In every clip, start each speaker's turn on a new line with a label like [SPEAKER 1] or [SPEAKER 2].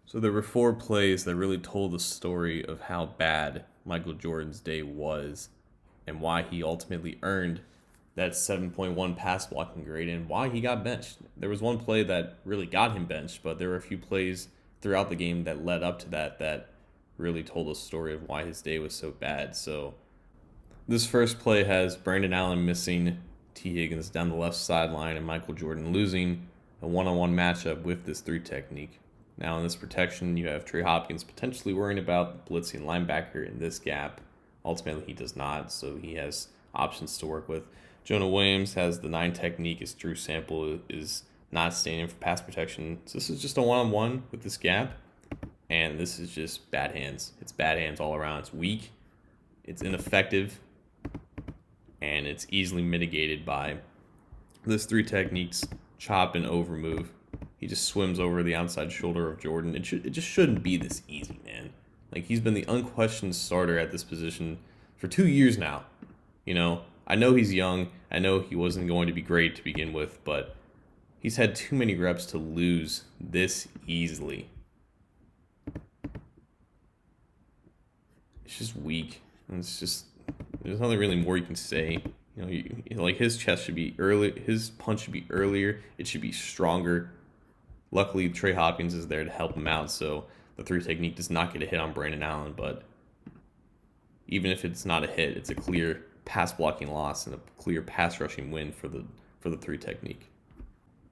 [SPEAKER 1] So there were four plays that really told the story of how bad Michael Jordan's day was and why he ultimately earned that 7.1 pass blocking grade and why he got benched. There was one play that really got him benched, but there were a few plays throughout the game that led up to that really told the story of why his day was so bad. So this first play has Brandon Allen missing T. Higgins down the left sideline and Michael Jordan losing a one-on-one matchup with this three technique. Now in this protection, you have Trey Hopkins potentially worrying about blitzing linebacker in this gap. Ultimately, he does not, so he has options to work with. Jonah Williams has the 9 technique as Drew Sample is not standing for pass protection. So this is just a one-on-one with this gap, and this is just bad hands. It's bad hands all around. It's weak, it's ineffective, and it's easily mitigated by this three techniques: chop and over move. He just swims over the outside shoulder of Jordan. It just shouldn't be this easy, man. Like, he's been the unquestioned starter at this position for 2 years now. I know he's young. I know he wasn't going to be great to begin with, but he's had too many reps to lose this easily. It's just weak. And it's just there's nothing really more you can say. Like, his chest should be early. His punch should be earlier. It should be stronger. Luckily, Trey Hopkins is there to help him out, so the three technique does not get a hit on Brandon Allen. But even if it's not a hit, it's a clear pass blocking loss and a clear pass rushing win for the three technique.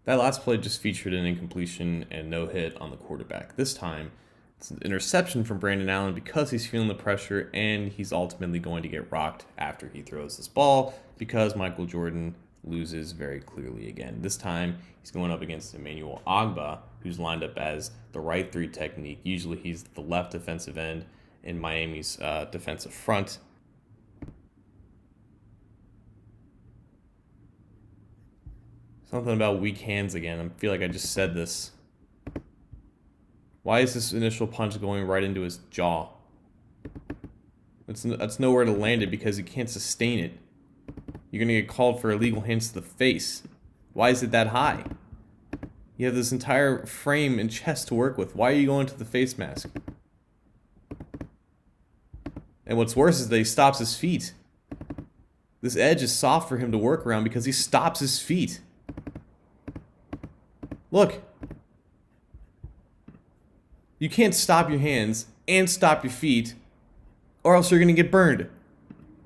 [SPEAKER 1] That last play just featured an incompletion and no hit on the quarterback. This time, it's an interception from Brandon Allen because he's feeling the pressure and he's ultimately going to get rocked after he throws this ball because Michael Jordan loses very clearly again. This time, he's going up against Emmanuel Ogbah, who's lined up as the right three technique. Usually, he's the left defensive end in Miami's defensive front. Something about weak hands again. I feel like I just said this. Why is this initial punch going right into his jaw? That's nowhere to land it because he can't sustain it. You're going to get called for illegal hands to the face. Why is it that high? You have this entire frame and chest to work with. Why are you going to the face mask? And what's worse is that he stops his feet. This edge is soft for him to work around because he stops his feet. Look. You can't stop your hands and stop your feet, or else you're going to get burned.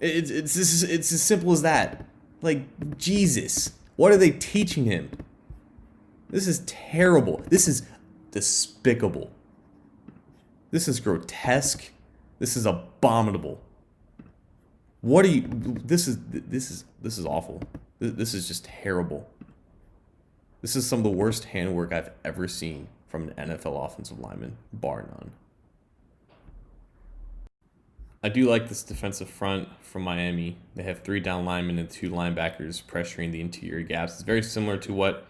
[SPEAKER 1] It's as simple as that. Like, Jesus. What are they teaching him? This is terrible. This is despicable. This is grotesque. This is abominable. What are you... This is awful. This is just terrible. This is some of the worst handwork I've ever seen from an NFL offensive lineman, bar none. I do like this defensive front from Miami. They have 3 down linemen and 2 linebackers pressuring the interior gaps. It's very similar to what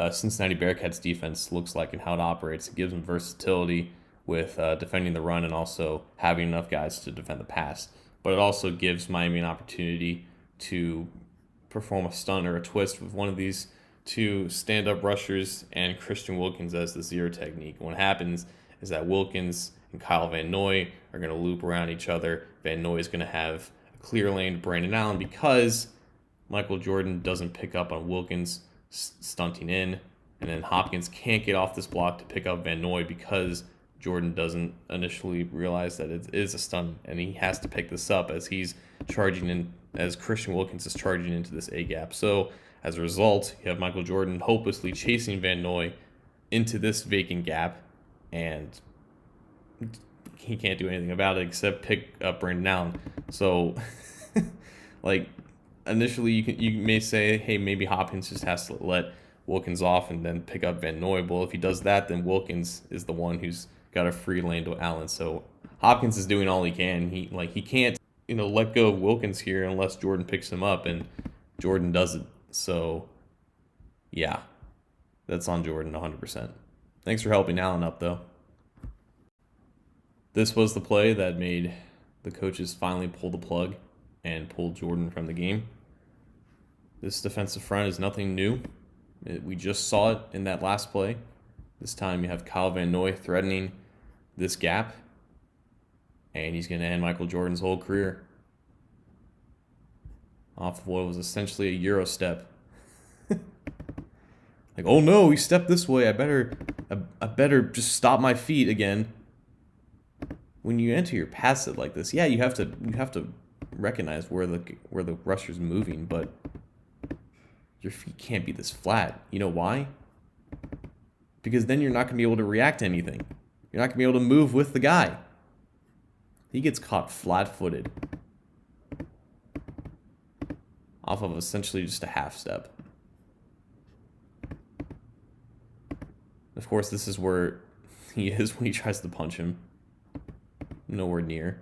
[SPEAKER 1] Cincinnati Bearcats defense looks like and how it operates. It gives them versatility with defending the run and also having enough guys to defend the pass. But it also gives Miami an opportunity to perform a stunt or a twist with one of these 2 stand-up rushers and Christian Wilkins as the zero technique. What happens is that Wilkins and Kyle Van Noy are going to loop around each other. Van Noy is going to have a clear lane to Brandon Allen because Michael Jordan doesn't pick up on Wilkins stunting in, and then Hopkins can't get off this block to pick up Van Noy because Jordan doesn't initially realize that it is a stunt, and he has to pick this up as he's charging in, as Christian Wilkins is charging into this A gap. So as a result, you have Michael Jordan hopelessly chasing Van Noy into this vacant gap, and he can't do anything about it except pick up Brandon Allen. So, like, initially you may say, hey, maybe Hopkins just has to let Wilkins off and then pick up Van Noy. Well, if he does that, then Wilkins is the one who's got a free lane to Allen. So Hopkins is doing all he can. He can't let go of Wilkins here unless Jordan picks him up, and Jordan doesn't. So yeah, that's on Jordan 100%. Thanks for helping Allen up though. This was the play that made the coaches finally pull the plug and pull Jordan from the game. This defensive front is nothing new. We just saw it in that last play. This time you have Kyle Van Noy threatening this gap, and he's going to end Michael Jordan's whole career off of what was essentially a Euro step. Like, oh no, he stepped this way. I better just stop my feet again. When you enter your pass set like this, yeah, you have to recognize where the rusher's moving, but your feet can't be this flat. You know why? Because then you're not going to be able to react to anything. You're not going to be able to move with the guy. He gets caught flat-footed off of essentially just a half step. Of course, this is where he is when he tries to punch him. Nowhere near.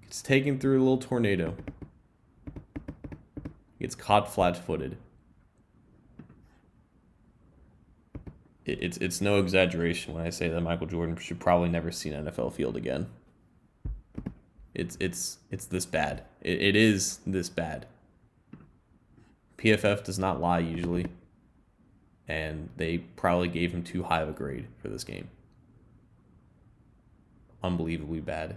[SPEAKER 1] Gets taken through a little tornado. Gets caught flat-footed. It's no exaggeration when I say that Michael Jordan should probably never see an NFL field again. It's this bad. It is this bad. PFF does not lie usually, and they probably gave him too high of a grade for this game. Unbelievably bad.